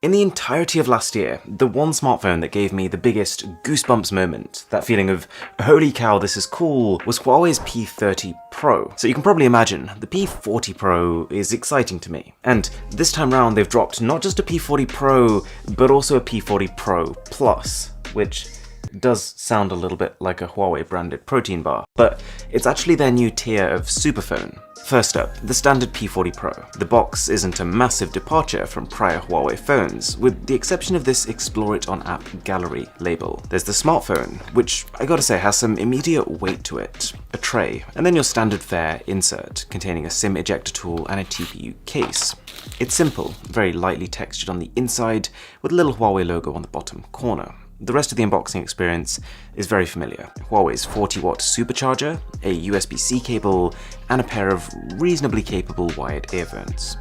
In the entirety of last year, the one smartphone that gave me the biggest goosebumps moment, that feeling of holy cow this is cool, was Huawei's P30 Pro. So you can probably imagine, the P40 Pro is exciting to me. And this time round they've dropped not just a P40 Pro, but also a P40 Pro Plus, which does sound a little bit like a Huawei branded protein bar, but it's actually their new tier of superphone. First up, the standard P40 Pro. The box isn't a massive departure from prior Huawei phones, with the exception of this Explore It on App Gallery label. There's the smartphone, which I gotta say has some immediate weight to it, a tray, and then your standard fare insert, containing a SIM ejector tool and a TPU case. It's simple, very lightly textured on the inside, with a little Huawei logo on the bottom corner. The rest of the unboxing experience is very familiar. Huawei's 40-watt supercharger, a USB-C cable, and a pair of reasonably capable wired earphones.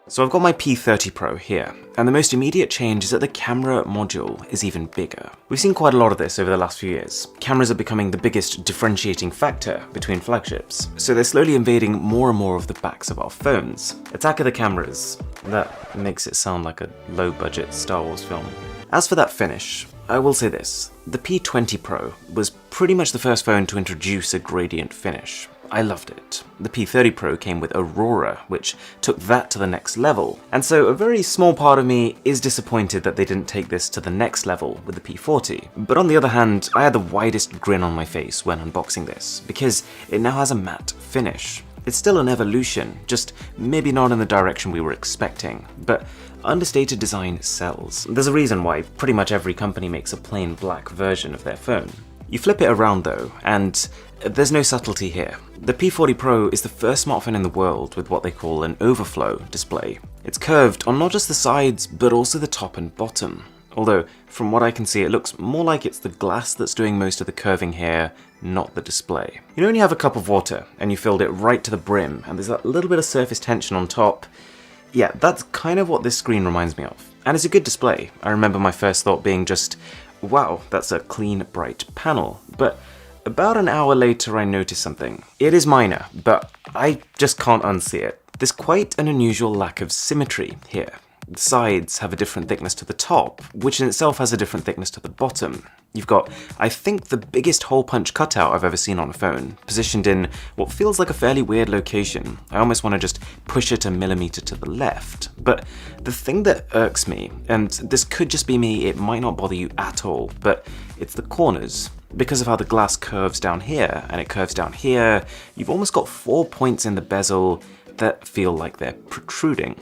So I've got my P30 Pro here, and the most immediate change is that the camera module is even bigger. We've seen quite a lot of this over the last few years. Cameras are becoming the biggest differentiating factor between flagships, so they're slowly invading more and more of the backs of our phones. Attack of the cameras. That makes it sound like a low-budget Star Wars film. As for that finish, I will say this. The P20 Pro was pretty much the first phone to introduce a gradient finish. I loved it. The P30 Pro came with Aurora, which took that to the next level, and so a very small part of me is disappointed that they didn't take this to the next level with the P40. But on the other hand, I had the widest grin on my face when unboxing this, because it now has a matte finish. It's still an evolution, just maybe not in the direction we were expecting, but understated design sells. There's a reason why pretty much every company makes a plain black version of their phone. You flip it around though, and there's no subtlety here. The P40 Pro is the first smartphone in the world with what they call an overflow display. It's curved on not just the sides, but also the top and bottom. Although, from what I can see, it looks more like it's the glass that's doing most of the curving here, not the display. You know when you have a cup of water, and you filled it right to the brim, and there's that little bit of surface tension on top? Yeah, that's kind of what this screen reminds me of. And it's a good display. I remember my first thought being just, wow, that's a clean, bright panel. But about an hour later I noticed something. It is minor, but I just can't unsee it. There's quite an unusual lack of symmetry here. The sides have a different thickness to the top, which in itself has a different thickness to the bottom. You've got, I think, the biggest hole punch cutout I've ever seen on a phone, positioned in what feels like a fairly weird location. I almost want to just push it a millimeter to the left. But the thing that irks me, and this could just be me, it might not bother you at all, but it's the corners. Because of how the glass curves down here, and it curves down here, you've almost got 4 points in the bezel that feel like they're protruding.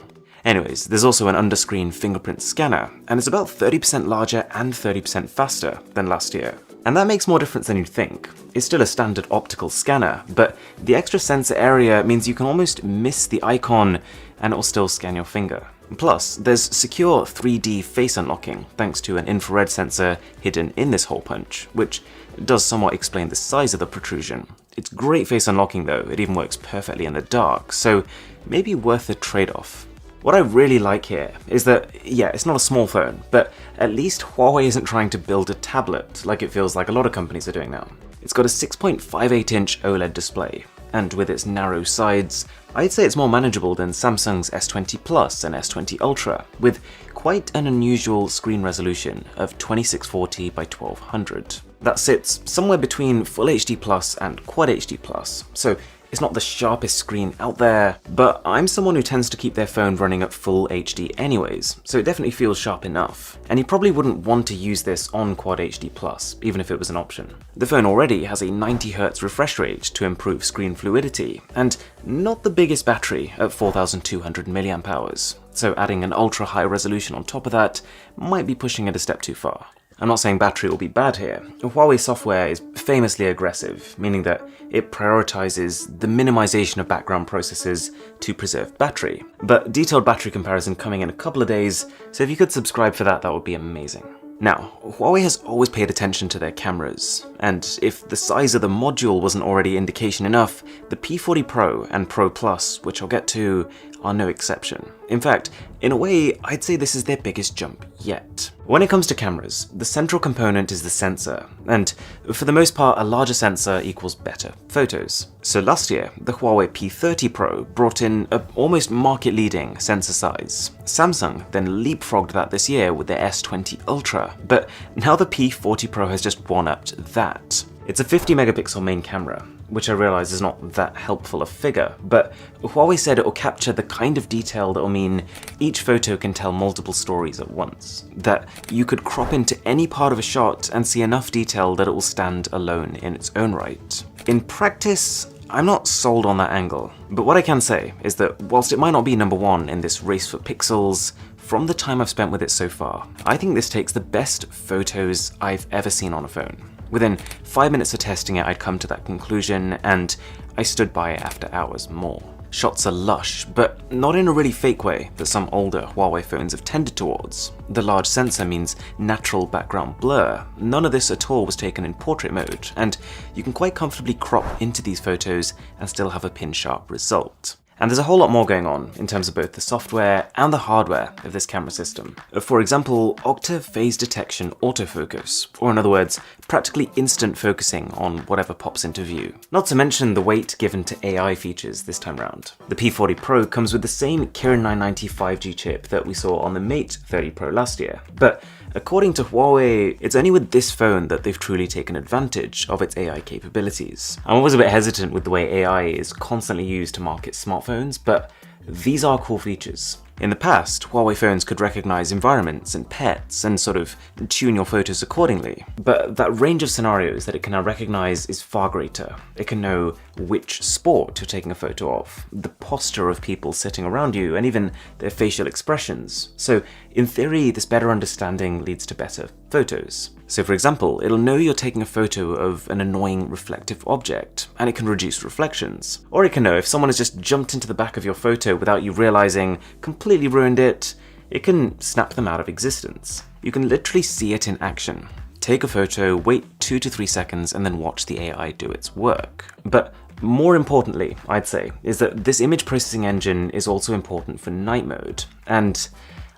Anyways, there's also an underscreen fingerprint scanner, and it's about 30% larger and 30% faster than last year. And that makes more difference than you'd think. It's still a standard optical scanner, but the extra sensor area means you can almost miss the icon and it'll still scan your finger. Plus, there's secure 3D face unlocking thanks to an infrared sensor hidden in this hole punch, which does somewhat explain the size of the protrusion. It's great face unlocking though, it even works perfectly in the dark, so maybe worth the trade-off. What I really like here is that, yeah, it's not a small phone, but at least Huawei isn't trying to build a tablet like it feels like a lot of companies are doing now. It's got a 6.58-inch OLED display, and with its narrow sides, I'd say it's more manageable than Samsung's S20 Plus and S20 Ultra, with quite an unusual screen resolution of 2640 by 1200. That sits somewhere between Full HD Plus and Quad HD Plus, so it's not the sharpest screen out there, but I'm someone who tends to keep their phone running at full HD anyways, so it definitely feels sharp enough. And you probably wouldn't want to use this on Quad HD Plus, even if it was an option. The phone already has a 90Hz refresh rate to improve screen fluidity, and not the biggest battery at 4200 mAh, so adding an ultra high resolution on top of that might be pushing it a step too far. I'm not saying battery will be bad here. Huawei software is famously aggressive, meaning that it prioritizes the minimization of background processes to preserve battery. But detailed battery comparison coming in a couple of days, so if you could subscribe for that, that would be amazing. Now, Huawei has always paid attention to their cameras, and if the size of the module wasn't already indication enough, the P40 Pro and Pro Plus, which I'll get to, are no exception. In fact, in a way, I'd say this is their biggest jump yet. When it comes to cameras, the central component is the sensor, and for the most part, a larger sensor equals better photos. So last year, the Huawei P30 Pro brought in an almost market-leading sensor size. Samsung then leapfrogged that this year with their S20 Ultra, but now the P40 Pro has just one-upped that. It's a 50 megapixel main camera, which I realize is not that helpful a figure, but Huawei said it will capture the kind of detail that will mean each photo can tell multiple stories at once. That you could crop into any part of a shot and see enough detail that it will stand alone in its own right. In practice, I'm not sold on that angle, but what I can say is that whilst it might not be number one in this race for pixels, from the time I've spent with it so far, I think this takes the best photos I've ever seen on a phone. Within 5 minutes of testing it, I'd come to that conclusion, and I stood by it after hours more. Shots are lush, but not in a really fake way that some older Huawei phones have tended towards. The large sensor means natural background blur. None of this at all was taken in portrait mode, and you can quite comfortably crop into these photos and still have a pin-sharp result. And there's a whole lot more going on in terms of both the software and the hardware of this camera system. For example, octave phase detection autofocus, or in other words, practically instant focusing on whatever pops into view. Not to mention the weight given to AI features this time round. The P40 Pro comes with the same Kirin 990 5G chip that we saw on the Mate 30 Pro last year, but according to Huawei, it's only with this phone that they've truly taken advantage of its AI capabilities. I'm always a bit hesitant with the way AI is constantly used to market smartphones, but these are cool features. In the past, Huawei phones could recognize environments and pets and sort of tune your photos accordingly, but that range of scenarios that it can now recognize is far greater. It can know which sport you're taking a photo of, the posture of people sitting around you, and even their facial expressions. So in theory, this better understanding leads to better photos. So for example, it'll know you're taking a photo of an annoying reflective object, and it can reduce reflections. Or it can know if someone has just jumped into the back of your photo without you realizing, completely ruined it, it can snap them out of existence. You can literally see it in action. Take a photo, wait 2 to 3 seconds, and then watch the AI do its work. But more importantly, I'd say, is that this image processing engine is also important for night mode, and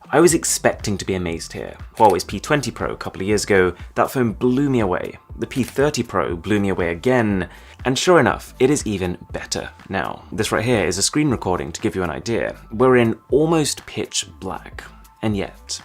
I was expecting to be amazed here. Huawei's P20 Pro a couple of years ago, that phone blew me away. The P30 Pro blew me away again, and sure enough, it is even better now. This right here is a screen recording to give you an idea. We're in almost pitch black, and yet,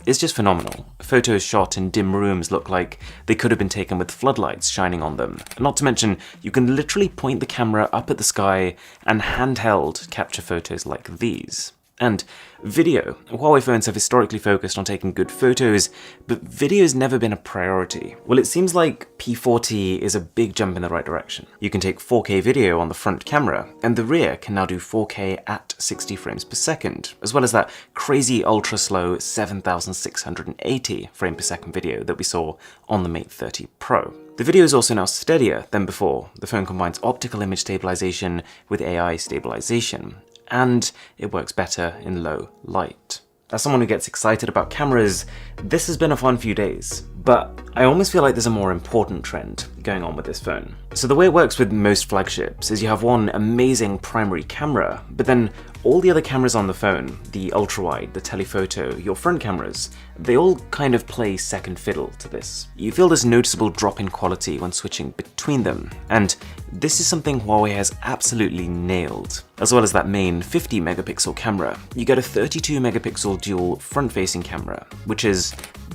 it's just phenomenal. Photos shot in dim rooms look like they could have been taken with floodlights shining on them. Not to mention, you can literally point the camera up at the sky and handheld capture photos like these. And video. Huawei phones have historically focused on taking good photos, but video's never been a priority. Well, it seems like P40 is a big jump in the right direction. You can take 4K video on the front camera, and the rear can now do 4K at 60 frames per second, as well as that crazy ultra-slow 7680 frame per second video that we saw on the Mate 30 Pro. The video is also now steadier than before. The phone combines optical image stabilization with AI stabilization, and it works better in low light. As someone who gets excited about cameras, this has been a fun few days, but I almost feel like there's a more important trend going on with this phone. So the way it works with most flagships is you have one amazing primary camera, but then all the other cameras on the phone, the ultra-wide, the telephoto, your front cameras, they all kind of play second fiddle to this. You feel this noticeable drop in quality when switching between them, and this is something Huawei has absolutely nailed. As well as that main 50 megapixel camera, you get a 32 megapixel dual front-facing camera, which is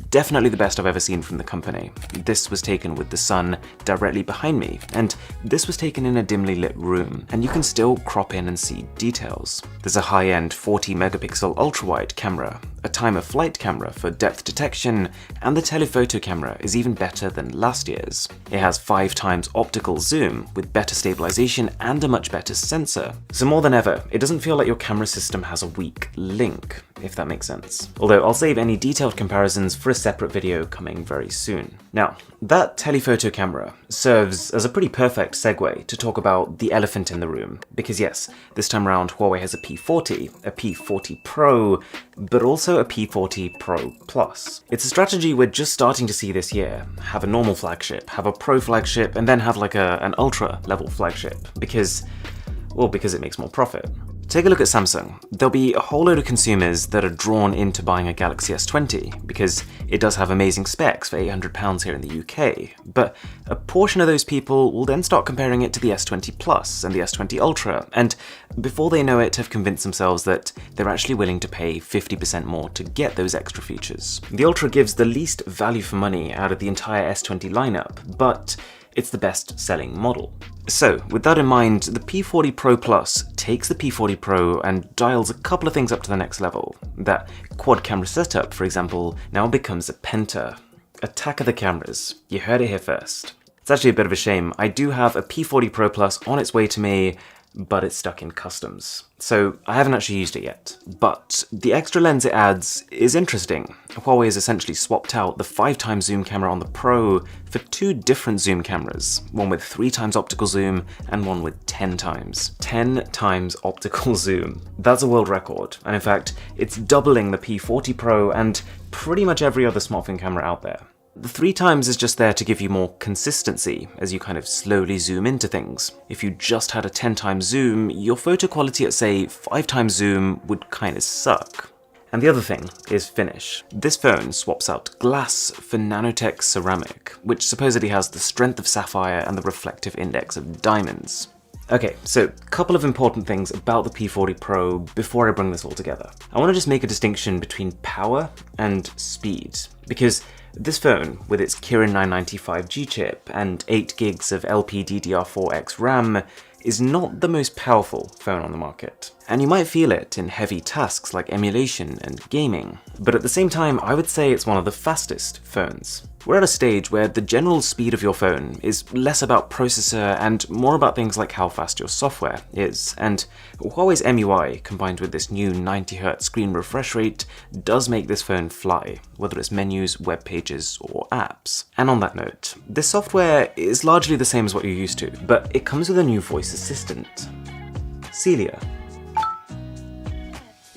definitely the best I've ever seen from the company. This was taken with the sun directly behind me, and this was taken in a dimly lit room, and you can still crop in and see details. There's a high-end 40 megapixel ultra-wide camera, a time-of-flight camera for depth detection, and the telephoto camera is even better than last year's. It has 5 times optical zoom with better stabilization and a much better sensor. So more than ever, it doesn't feel like your camera system has a weak link, if that makes sense. Although I'll save any detailed comparisons for a separate video coming very soon. Now, that telephoto camera serves as a pretty perfect segue to talk about the elephant in the room, because yes, this time around Huawei has a P40, a P40 Pro, but also a P40 Pro Plus. It's a strategy we're just starting to see this year. Have a normal flagship, have a Pro flagship, and then have like an Ultra level flagship, because or because it makes more profit. Take a look at Samsung. There'll be a whole load of consumers that are drawn into buying a Galaxy S20 because it does have amazing specs for £800 here in the UK, but a portion of those people will then start comparing it to the S20 Plus and the S20 Ultra, and before they know it have convinced themselves that they're actually willing to pay 50% more to get those extra features. The Ultra gives the least value for money out of the entire S20 lineup, but it's the best-selling model. So, with that in mind, the P40 Pro Plus takes the P40 Pro and dials a couple of things up to the next level. That quad camera setup, for example, now becomes a penta. Attack of the cameras. You heard it here first. It's actually a bit of a shame. I do have a P40 Pro Plus on its way to me, but it's stuck in customs. So I haven't actually used it yet. But the extra lens it adds is interesting. Huawei has essentially swapped out the 5x zoom camera on the Pro for two different zoom cameras, one with 3x optical zoom and one with 10x. 10x optical zoom. That's a world record, and in fact, it's doubling the P40 Pro and pretty much every other smartphone camera out there. The 3x is just there to give you more consistency as you kind of slowly zoom into things. If you just had a 10x zoom, your photo quality at say 5x zoom would kind of suck. And the other thing is finish. This phone swaps out glass for nanotech ceramic, which supposedly has the strength of sapphire and the reflective index of diamonds. Okay, so a couple of important things about the P40 Pro before I bring this all together. I want to just make a distinction between power and speed, because this phone, with its Kirin 995G chip and 8 gigs of LPDDR4X RAM, is not the most powerful phone on the market. And you might feel it in heavy tasks like emulation and gaming, but at the same time I would say it's one of the fastest phones. We're at a stage where the general speed of your phone is less about processor and more about things like how fast your software is, and Huawei's MUI combined with this new 90Hz screen refresh rate does make this phone fly, whether it's menus, web pages, or apps. And on that note, this software is largely the same as what you're used to, but it comes with a new voice assistant, Celia.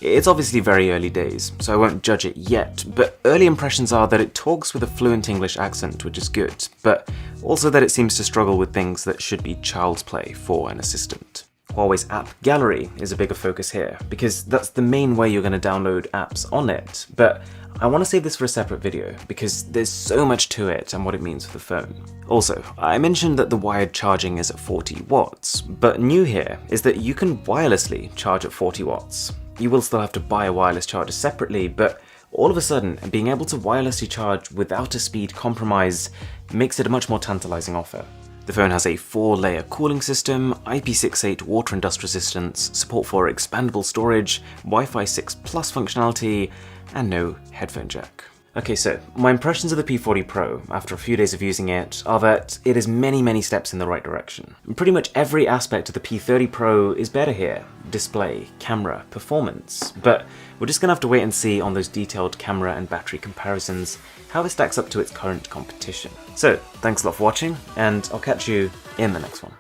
It's obviously very early days, so I won't judge it yet, but early impressions are that it talks with a fluent English accent, which is good, but also that it seems to struggle with things that should be child's play for an assistant. Huawei's app gallery is a bigger focus here, because that's the main way you're going to download apps on it, but I want to save this for a separate video, because there's so much to it and what it means for the phone. Also, I mentioned that the wired charging is at 40 watts, but new here is that you can wirelessly charge at 40 watts. You will still have to buy a wireless charger separately, but all of a sudden, being able to wirelessly charge without a speed compromise makes it a much more tantalizing offer. The phone has a 4-layer cooling system, IP68 water and dust resistance, support for expandable storage, Wi-Fi 6 Plus functionality, and no headphone jack. Okay, so my impressions of the P40 Pro after a few days of using it are that it is many steps in the right direction. Pretty much every aspect of the P30 Pro is better here. Display, camera, performance. But we're just gonna have to wait and see on those detailed camera and battery comparisons how it stacks up to its current competition. So, thanks a lot for watching, and I'll catch you in the next one.